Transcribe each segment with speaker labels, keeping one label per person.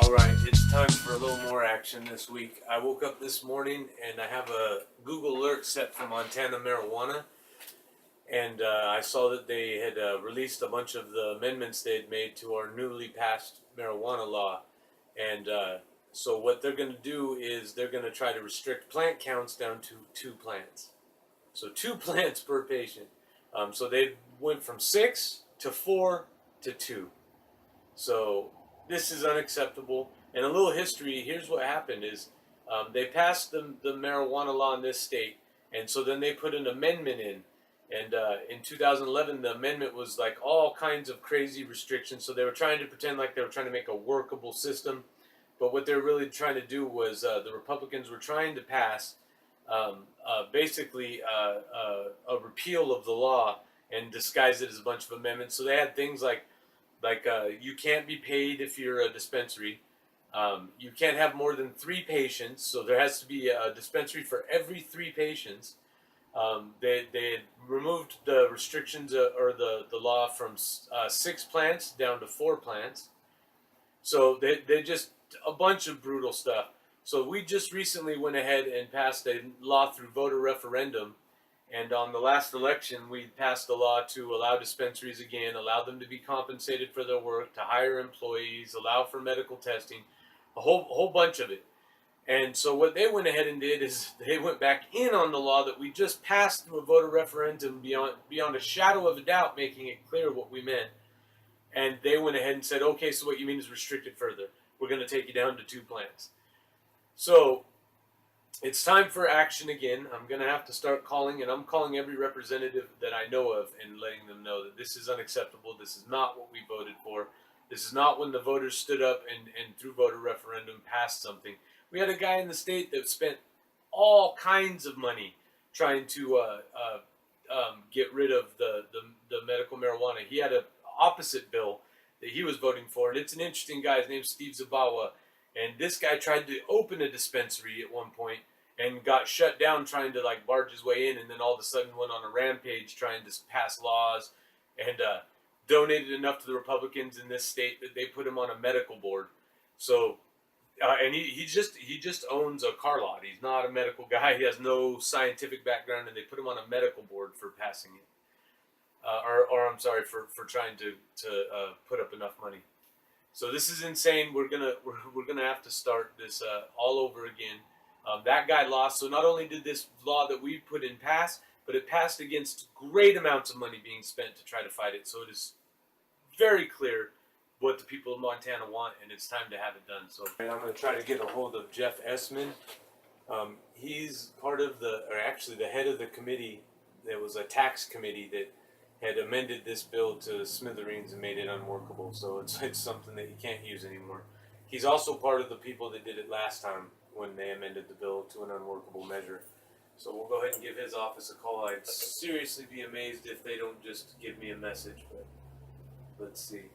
Speaker 1: Alright, it's time for a little more action this week. I woke up this morning and I have a Google alert set for Montana marijuana, and I saw that they had released a bunch of the amendments they had made to our newly passed marijuana law. And so what they're going to do is they're going to try to restrict plant counts down to 2 plants. So 2 plants per patient. So they went from 6 to 4 to 2. So this is unacceptable. And a little history, here's what happened is they passed the marijuana law in this state, and so then they put an amendment in. And in 2011, the amendment was like all kinds of crazy restrictions. So they were trying to pretend like they were trying to make a workable system. But what they're really trying to do was the Republicans were trying to pass basically a repeal of the law and disguise it as a bunch of amendments. So they had things like you can't be paid if you're a dispensary. You can't have more than 3 patients, so there has to be a dispensary for every 3 patients. They had removed the restrictions or the law from 6 plants down to 4 plants. So they just a bunch of brutal stuff. So we just recently went ahead and passed a law through voter referendum. And on the last election, we passed a law to allow dispensaries again, allow them to be compensated for their work, to hire employees, allow for medical testing, a whole bunch of it. And so what they went ahead and did is they went back in on the law that we just passed through a voter referendum beyond a shadow of a doubt, making it clear what we meant. And they went ahead and said, okay, so what you mean is restrict it further. We're going to take you down to 2 plants. So it's time for action again. I'm going to have to start calling, and I'm calling every representative that I know of and letting them know that this is unacceptable. This is not what we voted for. This is not when the voters stood up and through voter referendum passed something. We had a guy in the state that spent all kinds of money trying to get rid of the medical marijuana. He had an opposite bill that he was voting for, and it's an interesting guy. His name's Steve Zabawa. And this guy tried to open a dispensary at one point and got shut down trying to like barge his way in, and then all of a sudden went on a rampage trying to pass laws and donated enough to the Republicans in this state that they put him on a medical board. So and he just owns a car lot. He's not a medical guy. He has no scientific background, and they put him on a medical board for passing it. Or I'm sorry, for trying to put up enough money. So this is insane. We're gonna have to start this all over again. That guy lost. So not only did this law that we put in pass, but it passed against great amounts of money being spent to try to fight it. So it is very clear what the people of Montana want, and it's time to have it done. So I'm going to try to get a hold of Jeff Essman. He's part of actually the head of the committee. There was a tax committee that had amended this bill to smithereens and made it unworkable. So it's something that you can't use anymore. He's also part of the people that did it last time when they amended the bill to an unworkable measure. So we'll go ahead and give his office a call. I'd seriously be amazed if they don't just give me a message, but let's see.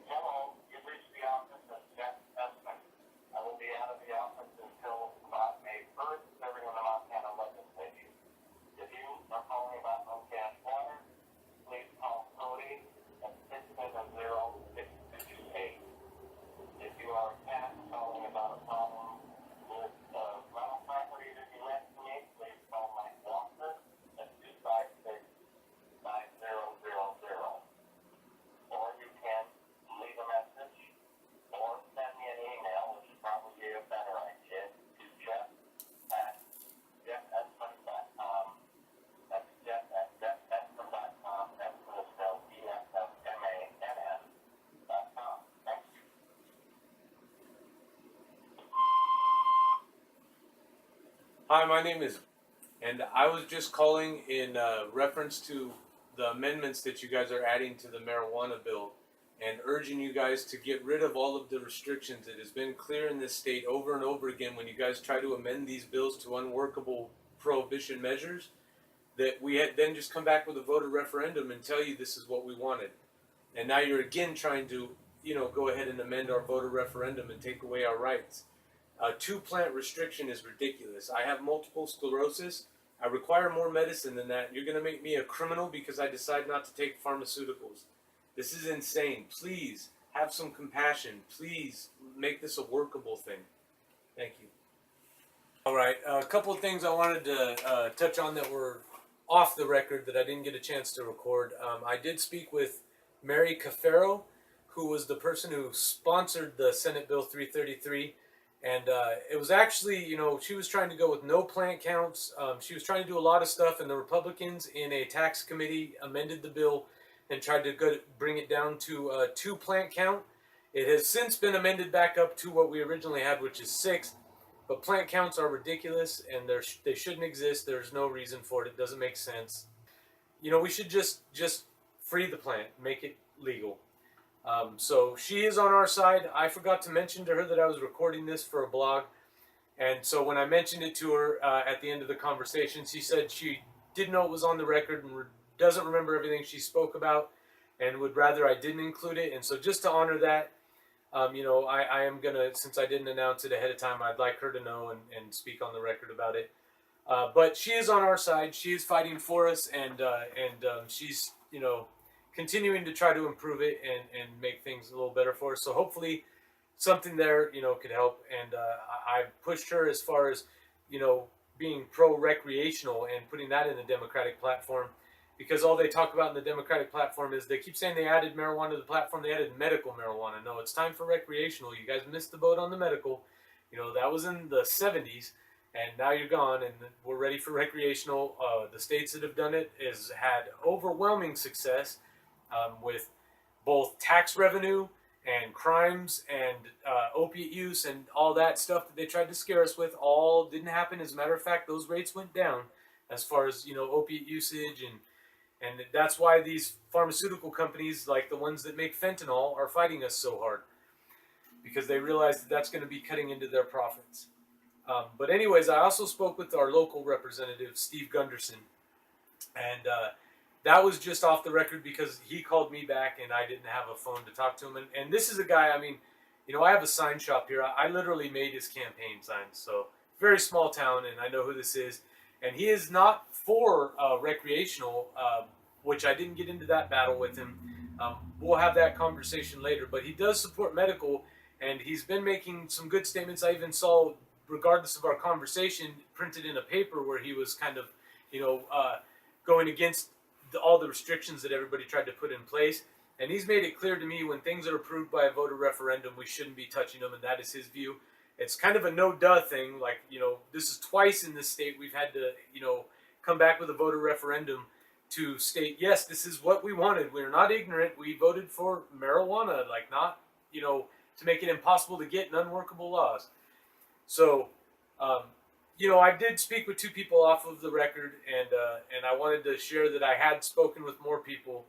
Speaker 2: Hello, you've reached the office of Jeff Essman. I will be out of the office until about May 1st, serving in the Montana legislature. If you are calling about no cash water, please call Cody at 670-628. If you are a cat calling about a problem with the rental property that you rent to me, please call my Walker at 256-5000. Or you can leave a message or send me an email, which is probably a better idea, to jeff@jeffessman.com. That's jeff@jeffessman.com. That's going to spell ESSMANN.com. Thank you.
Speaker 1: Hi, my name is, and I was just calling in reference to the amendments that you guys are adding to the marijuana bill and urging you guys to get rid of all of the restrictions. It has been clear in this state over and over again when you guys try to amend these bills to unworkable prohibition measures that we had then just come back with a voter referendum and tell you this is what we wanted. And now you're again trying to, go ahead and amend our voter referendum and take away our rights. A 2-plant restriction is ridiculous. I have multiple sclerosis. I require more medicine than that. You're going to make me a criminal because I decide not to take pharmaceuticals. This is insane. Please Have some compassion. Please make this a workable thing. Thank you. All right, a couple of things I wanted to touch on that were off the record that I didn't get a chance to record. I did speak with Mary Cafaro, who was the person who sponsored the Senate Bill 333. And it was actually, she was trying to go with no plant counts. She was trying to do a lot of stuff, and the Republicans in a tax committee amended the bill and tried to bring it down to a 2 plant count. It has since been amended back up to what we originally had, which is 6. But plant counts are ridiculous, and they shouldn't exist. There's no reason for it. It doesn't make sense. We should just free the plant, make it legal. So she is on our side. I forgot to mention to her that I was recording this for a blog, and so when I mentioned it to her at the end of the conversation, she said she didn't know it was on the record and doesn't remember everything she spoke about, and would rather I didn't include it. And so just to honor that, I am gonna, since I didn't announce it ahead of time, I'd like her to know and speak on the record about it. But she is on our side. She is fighting for us, and she's continuing to try to improve it and make things a little better for us. So hopefully something there could help. And I've pushed her as far as being pro recreational and putting that in the Democratic platform, because all they talk about in the Democratic platform is they keep saying they added marijuana to the platform. They added medical marijuana. No, it's time for recreational. You guys missed the boat on the medical. That was in the 70s, and now you're gone, and we're ready for recreational. The states that have done it has had overwhelming success with both tax revenue and crimes and opiate use and all that stuff that they tried to scare us with. All didn't happen. As a matter of fact, those rates went down as far as opiate usage, and that's why these pharmaceutical companies, like the ones that make fentanyl, are fighting us so hard, because they realize that that's going to be cutting into their profits. But anyways, I also spoke with our local representative, Steve Gunderson, and that was just off the record because he called me back and I didn't have a phone to talk to him. And this is a guy, I mean, I have a sign shop here. I literally made his campaign signs. So very small town, and I know who this is. And he is not for recreational, which I didn't get into that battle with him. We'll have that conversation later. But he does support medical, and he's been making some good statements. I even saw, regardless of our conversation, printed in a paper where he was kind of, going against all the restrictions that everybody tried to put in place. And he's made it clear to me, when things are approved by a voter referendum, we shouldn't be touching them, and that is his view. It's kind of a no-duh thing. Like, this is twice in this state we've had to, come back with a voter referendum to state, yes, this is what we wanted. We're not ignorant. We voted for marijuana, like, not, to make it impossible to get and unworkable laws. So, I did speak with 2 people off of the record, and I wanted to share that I had spoken with more people